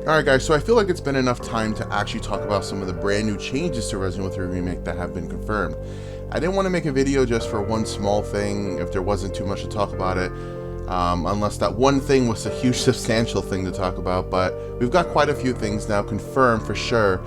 Alright guys, so I feel like it's been enough time to actually talk about some of the brand new changes to Resident Evil 3 Remake that have been confirmed. I didn't want to make a video just for one small thing if there wasn't too much to talk about it, unless that one thing was a huge substantial thing to talk about, but we've got quite a few things now confirmed for sure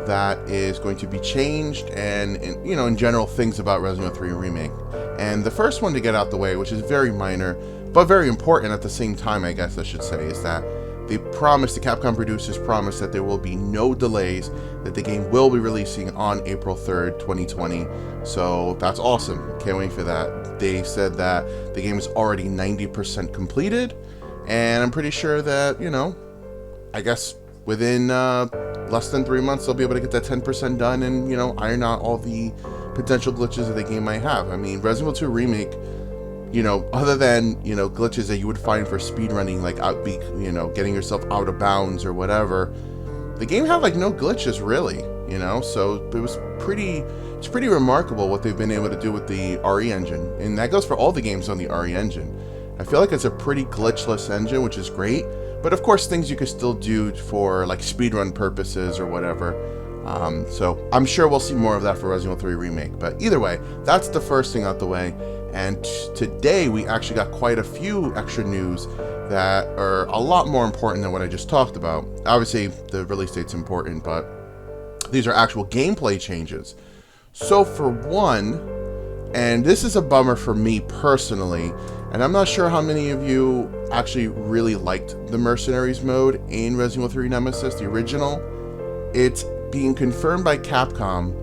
that is going to be changed, and you know, in general, things about Resident Evil 3 Remake. And the first one to get out the way, which is very minor, but very important at the same time, I guess I should say, is that the Capcom producers promised that there will be no delays, that the game will be releasing on April 3rd, 2020. So that's awesome. Can't wait for that. They said that the game is already 90% completed, and I'm pretty sure that, you know, I guess within less than 3 months they'll be able to get that 10% done and, you know, iron out all the potential glitches that the game might have. I mean, Resident Evil 2 Remake, you know, other than, you know, glitches that you would find for speedrunning, like you know, getting yourself out of bounds or whatever, the game had like no glitches really, you know, so it's pretty remarkable what they've been able to do with the RE engine, and that goes for all the games on the RE engine. I feel like it's a pretty glitchless engine, which is great, but of course things you could still do for like speedrun purposes or whatever. So I'm sure we'll see more of that for Resident Evil 3 Remake, but either way, that's the first thing out the way. And today we actually got quite a few extra news that are a lot more important than what I just talked about. Obviously the release date's important, but these are actual gameplay changes. So for one, and this is a bummer for me personally, and I'm not sure how many of you actually really liked the Mercenaries mode in Resident Evil 3 Nemesis, the original. It's being confirmed by Capcom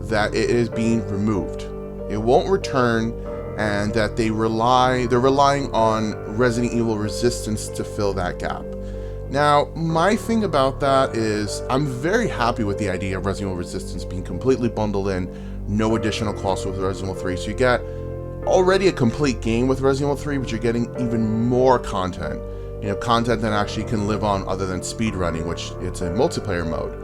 that it is being removed. It won't return, and that they're relying on Resident Evil Resistance to fill that gap. Now, my thing about that is I'm very happy with the idea of Resident Evil Resistance being completely bundled in, no additional cost with Resident Evil 3, so you get already a complete game with Resident Evil 3, but you're getting even more content. You know, content that actually can live on other than speedrunning, which it's a multiplayer mode.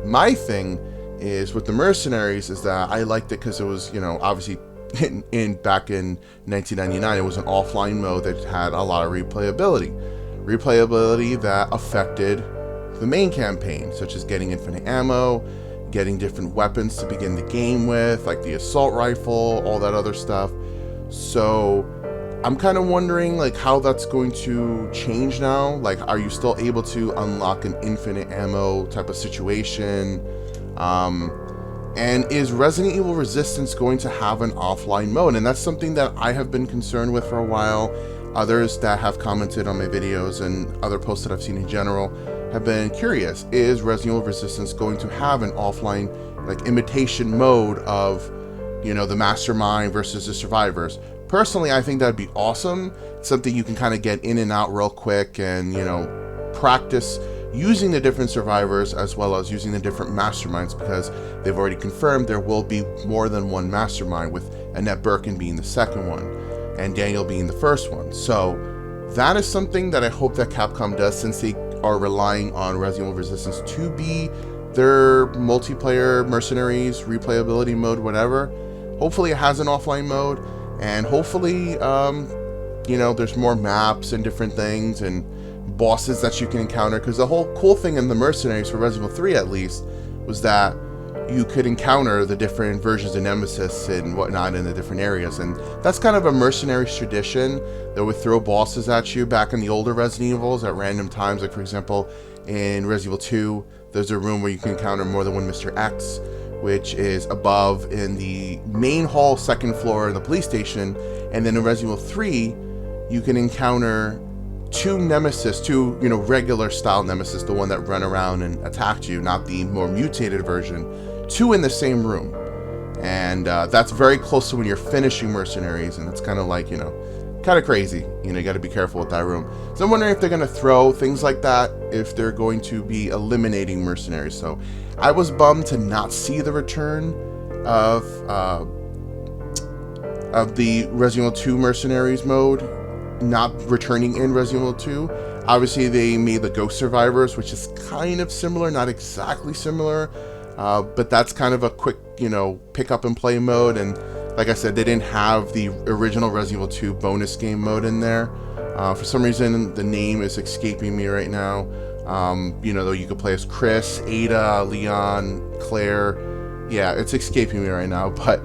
My thing is with the Mercenaries is that I liked it because it was, you know, obviously back in 1999, it was an offline mode that had a lot of replayability that affected the main campaign, such as getting infinite ammo, getting different weapons to begin the game with, like the assault rifle, all that other stuff. So I'm kind of wondering like how that's going to change now. Like, are you still able to unlock an infinite ammo type of situation? And is Resident Evil Resistance going to have an offline mode? And that's something that I have been concerned with for a while. Others that have commented on my videos and other posts that I've seen in general have been curious. Is Resident Evil Resistance going to have an offline, like, imitation mode of, you know, the mastermind versus the survivors? Personally, I think that'd be awesome. It's something you can kind of get in and out real quick and, you know, practice using the different survivors as well as using the different masterminds, because they've already confirmed there will be more than one mastermind, with Annette Birkin being the second one and Daniel being the first one. So that is something that I hope that Capcom does, since they are relying on Resident Evil Resistance to be their multiplayer Mercenaries replayability mode, whatever. Hopefully it has an offline mode, and hopefully you know, there's more maps and different things and bosses that you can encounter, because the whole cool thing in the Mercenaries for Resident Evil 3 at least was that you could encounter the different versions of Nemesis and whatnot in the different areas, and that's kind of a Mercenaries tradition that would throw bosses at you back in the older Resident Evils at random times. Like, for example, in Resident Evil 2 there's a room where you can encounter more than one Mr. X, which is above in the main hall, second floor in the police station. And then in Resident Evil 3 you can encounter two Nemesis, you know, regular style Nemesis, the one that run around and attacked you, not the more mutated version, two in the same room. And that's very close to when you're finishing Mercenaries, and it's kind of like, you know, kind of crazy. You know, you got to be careful with that room. So I'm wondering if they're going to throw things like that, if they're going to be eliminating Mercenaries. So I was bummed to not see the return of the Resident Evil 2 Mercenaries mode not returning in Resident Evil 2. Obviously they made the Ghost Survivors, which is kind of similar, not exactly similar, but that's kind of a quick, you know, pick up and play mode. And like I said, they didn't have the original Resident Evil 2 bonus game mode in there. For some reason the name is escaping me right now. You know, though you could play as Chris, Ada, Leon, Claire. Yeah, it's escaping me right now, but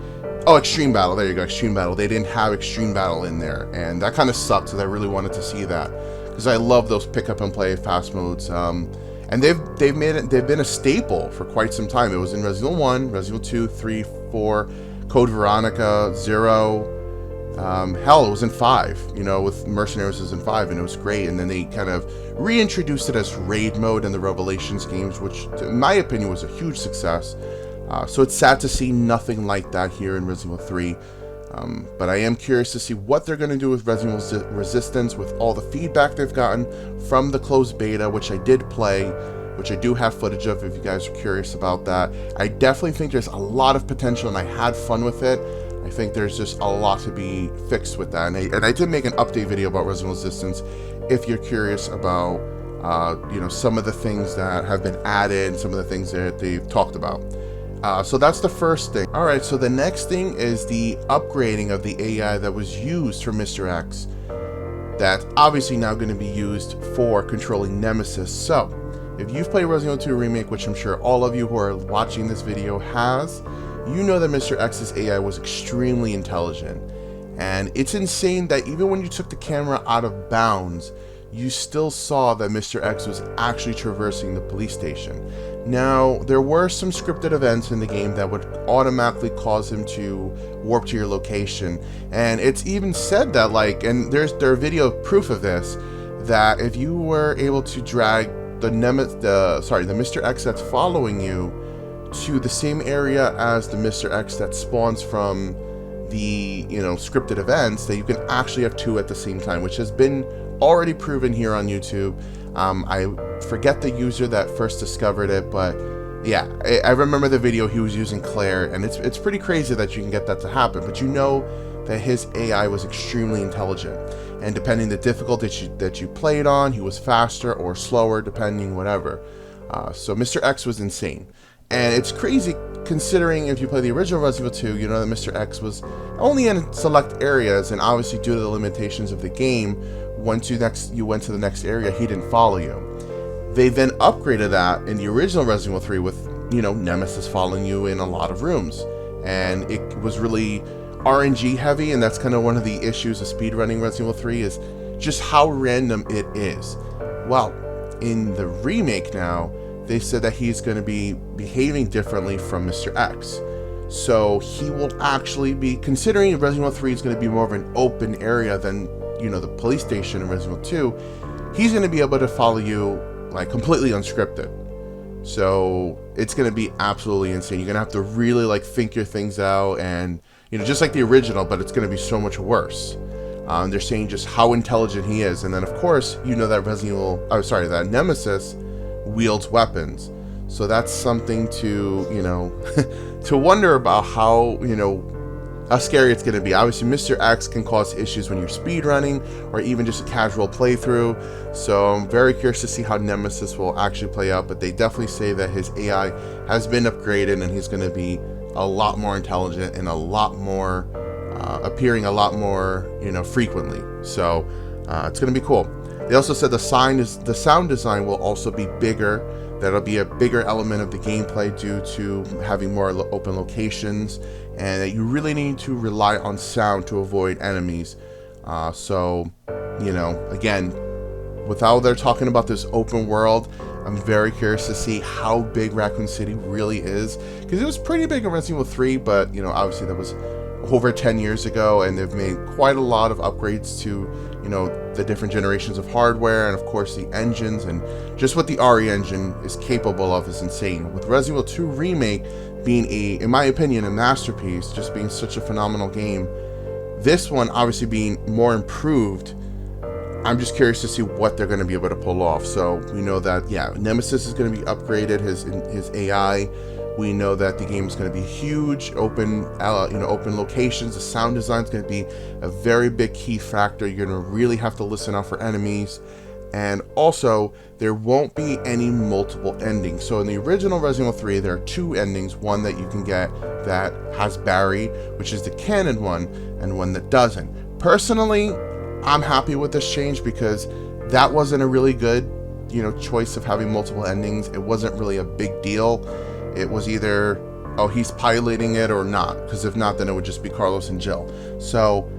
oh, Extreme Battle. There you go, Extreme Battle. They didn't have Extreme Battle in there, and that kind of sucked because I really wanted to see that, because I love those pick up and play fast modes. And they've been a staple for quite some time. It was in Resident Evil 1, Resident Evil 2, 3, 4, Code Veronica, 0. Hell, it was in 5, you know, with Mercenaries was in 5, and it was great. And then they kind of reintroduced it as raid mode in the Revelations games, which in my opinion was a huge success. So it's sad to see nothing like that here in Resident Evil 3. But I am curious to see what they're going to do with Resident Evil Resistance, with all the feedback they've gotten from the closed beta, which I did play, which I do have footage of if you guys are curious about that. I definitely think there's a lot of potential, and I had fun with it. I think there's just a lot to be fixed with that. And I did make an update video about Resident Evil Resistance if you're curious about you know, some of the things that have been added, some of the things that they've talked about. So that's the first thing. Alright, so the next thing is the upgrading of the AI that was used for Mr. X. That's obviously now going to be used for controlling Nemesis. So, if you've played Resident Evil 2 Remake, which I'm sure all of you who are watching this video has, you know that Mr. X's AI was extremely intelligent. And it's insane that even when you took the camera out of bounds, you still saw that Mr. X was actually traversing the police station. Now, there were some scripted events in the game that would automatically cause him to warp to your location. And it's even said that, like, and there's video proof of this, that if you were able to drag the Mr. X that's following you to the same area as the Mr. X that spawns from the, you know, scripted events, that you can actually have two at the same time, which has been already proven here on YouTube. I forget the user that first discovered it, but yeah, I remember the video. He was using Claire, and it's pretty crazy that you can get that to happen. But you know that his AI was extremely intelligent, and depending the difficulty that you played on, he was faster or slower, depending whatever. So Mr. X was insane, and it's crazy considering if you play the original Resident Evil 2, you know that Mr. X was only in select areas, and obviously due to the limitations of the game, once you went to the next area, he didn't follow you. They then upgraded that in the original Resident Evil 3 with, you know, Nemesis following you in a lot of rooms, and it was really RNG heavy, and that's kind of one of the issues of speedrunning Resident Evil 3 is just how random it is. Well, in the remake now, they said that he's going to be behaving differently from Mr. X. So he will actually be, considering Resident Evil 3 is going to be more of an open area than, you know, the police station in Resident Evil 2, he's going to be able to follow you like completely unscripted. So it's going to be absolutely insane. You're going to have to really like think your things out, and, you know, just like the original, but it's going to be so much worse. They're saying just how intelligent he is, and then of course, you know that that Nemesis wields weapons. So that's something to, you know, to wonder about how, you know, how scary it's going to be. Obviously, Mr. X can cause issues when you're speedrunning or even just a casual playthrough. So I'm very curious to see how Nemesis will actually play out, but they definitely say that his AI has been upgraded and he's going to be a lot more intelligent and a lot more, appearing a lot more, you know, frequently. So it's going to be cool. They also said the sound design will also be bigger. That'll be a bigger element of the gameplay due to having more open locations, and that you really need to rely on sound to avoid enemies. So, you know, again, without they're talking about this open world, I'm very curious to see how big Raccoon City really is, because it was pretty big in Resident Evil 3, but, you know, obviously that was over 10 years ago, and they've made quite a lot of upgrades to, you know, the different generations of hardware, and of course the engines, and just what the RE engine is capable of is insane. With Resident Evil 2 Remake being in my opinion, a masterpiece, just being such a phenomenal game, this one obviously being more improved, I'm just curious to see what they're going to be able to pull off. So we know that, yeah, Nemesis is going to be upgraded, his AI. We know that the game is going to be huge, open locations. The sound design is going to be a very big key factor. You're going to really have to listen out for enemies. And also, there won't be any multiple endings. So in the original Resident Evil 3, there are two endings. One that you can get that has Barry, which is the canon one, and one that doesn't. Personally, I'm happy with this change because that wasn't a really good choice of having multiple endings, it wasn't really a big deal. It was either, oh, he's piloting it or not, because if not, then it would just be Carlos and Jill. So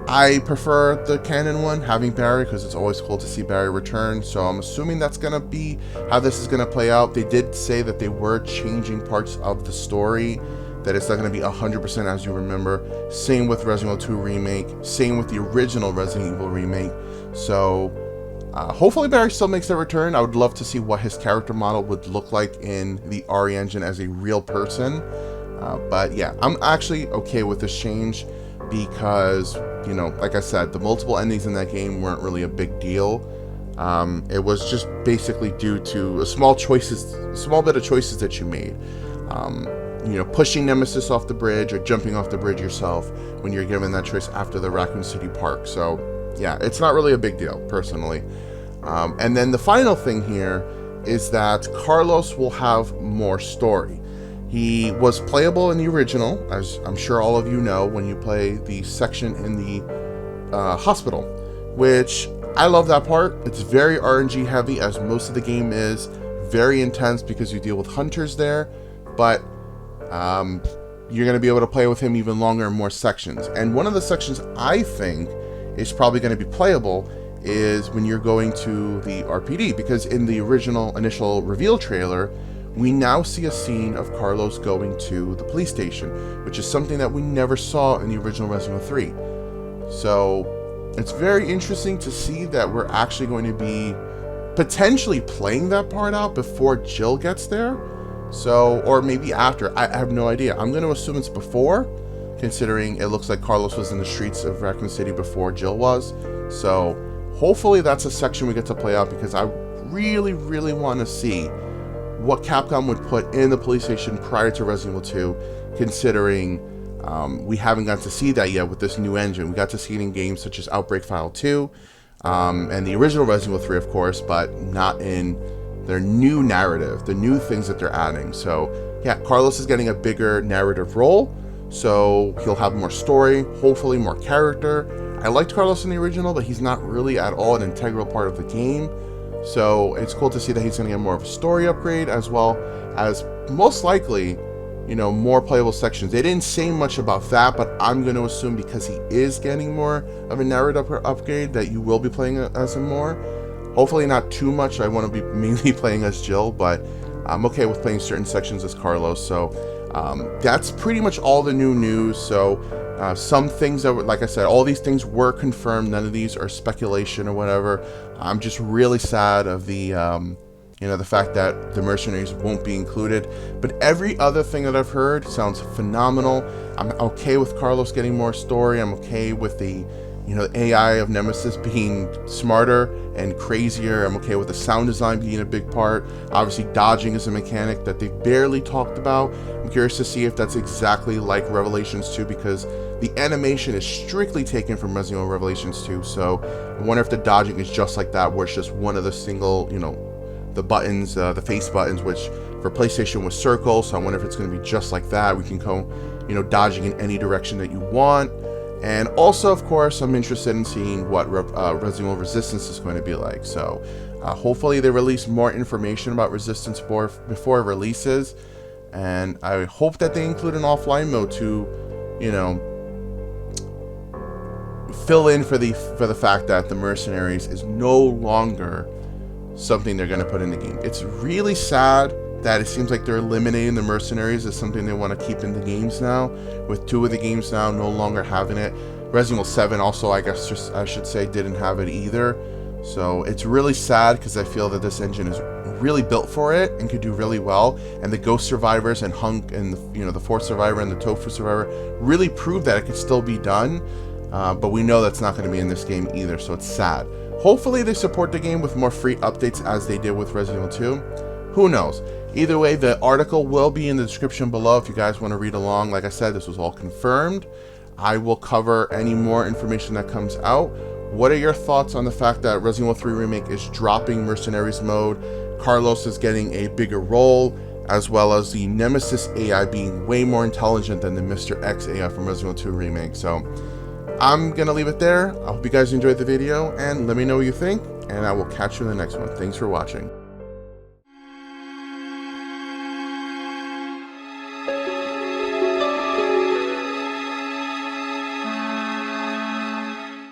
I prefer the canon one, having Barry, because it's always cool to see Barry return. So I'm assuming that's going to be how this is going to play out. They did say that they were changing parts of the story, that it's not going to be 100% as you remember. Same with Resident Evil 2 Remake, same with the original Resident Evil Remake. So hopefully Barry still makes that return. I would love to see what his character model would look like in the RE engine as a real person. But yeah, I'm actually okay with this change because, like I said, the multiple endings in that game weren't really a big deal. It was just basically due to a small bit of choices that you made. Pushing Nemesis off the bridge or jumping off the bridge yourself when you're given that choice after the Raccoon City Park. So yeah, it's not really a big deal, personally. And then the final thing here is that Carlos will have more story. He was playable in the original, as I'm sure all of you know, when you play the section in the hospital, which I love that part. It's very RNG heavy, as most of the game is. Very intense because you deal with hunters there, but you're going to be able to play with him even longer in more sections. And one of the sections I think is probably going to be playable is when you're going to the RPD, because in the original initial reveal trailer, we now see a scene of Carlos going to the police station, which is something that we never saw in the original Resident Evil 3. So it's very interesting to see that we're actually going to be potentially playing that part out before Jill gets there. So, or maybe after, I have no idea. I'm going to assume it's before, considering it looks like Carlos was in the streets of Raccoon City before Jill was. So hopefully that's a section we get to play out, because I really, really want to see what Capcom would put in the police station prior to Resident Evil 2, considering we haven't got to see that yet with this new engine. We got to see it in games such as Outbreak File 2, and the original Resident Evil 3, of course, but not in their new narrative, the new things that they're adding. So yeah, Carlos is getting a bigger narrative role, so he'll have more story, hopefully more character. I liked Carlos in the original, but he's not really at all an integral part of the game. So it's cool to see that he's going to get more of a story upgrade, as well as most likely, more playable sections. They didn't say much about that, but I'm going to assume because he is getting more of a narrative upgrade that you will be playing as him more. Hopefully not too much. I want to be mainly playing as Jill, but I'm okay with playing certain sections as Carlos. So that's pretty much all the new news. So some things that, like I said, all these things were confirmed. None of these are speculation or whatever. I'm just really sad of the the fact that the Mercenaries won't be included. But every other thing that I've heard sounds phenomenal. I'm okay with Carlos getting more story. I'm okay with the AI of Nemesis being smarter and crazier. I'm okay with the sound design being a big part. Obviously, dodging is a mechanic that they barely talked about. I'm curious to see if that's exactly like Revelations 2, because the animation is strictly taken from Resident Evil Revelations 2. So I wonder if the dodging is just like that, where it's just one of the single, the buttons, the face buttons, which for PlayStation was circle. So I wonder if it's going to be just like that. We can go, dodging in any direction that you want. And also, of course, I'm interested in seeing what Resident Evil Resistance is going to be like. So hopefully they release more information about Resistance before it releases. And I hope that they include an offline mode to, fill in for the fact that the Mercenaries is no longer something they're going to put in the game. It's really sad that it seems like they're eliminating the Mercenaries as something they want to keep in the games now, with 2 of the games now no longer having it. Resident Evil 7 also, I guess I should say, didn't have it either. So it's really sad, because I feel that this engine is really built for it and could do really well. And the Ghost Survivors and Hunk and the Fourth Survivor and the Tofu Survivor really proved that it could still be done. But we know that's not going to be in this game either, so it's sad. Hopefully they support the game with more free updates as they did with Resident Evil 2. Who knows? Either way, the article will be in the description below if you guys want to read along. Like I said, this was all confirmed. I will cover any more information that comes out. What are your thoughts on the fact that Resident Evil 3 Remake is dropping Mercenaries mode, Carlos is getting a bigger role, as well as the Nemesis AI being way more intelligent than the Mr. X AI from Resident Evil 2 Remake? So I'm going to leave it there. I hope you guys enjoyed the video, and let me know what you think. and I will catch you in the next one. Thanks for watching.